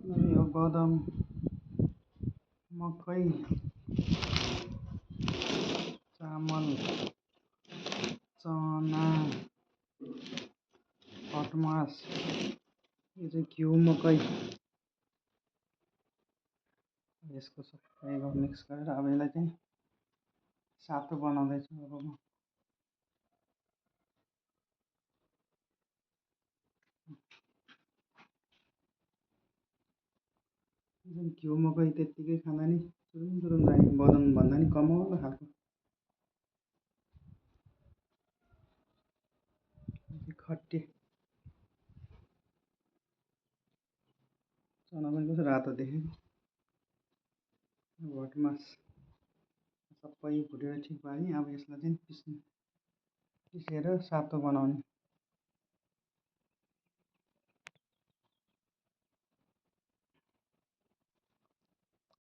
यो बदाम मकै चामल चना भटमास यो चाहिँ घिउ मकै यसको सबै मिक्स गरेर अब यसलाई चाहिँ सातो बनाउँदैछु अब म घिउ मकै त्यत्तिकै खाँदा नि तुरुम तुरुम लाग्यो बदाम भन्दा नि कमलो खालको खट्टे चना पनि कस्तो रातो देखेको भटमास सबै भुटेर ठिक पारेँ अब यसलाई चाहिँ पिसेर सातो बनाउने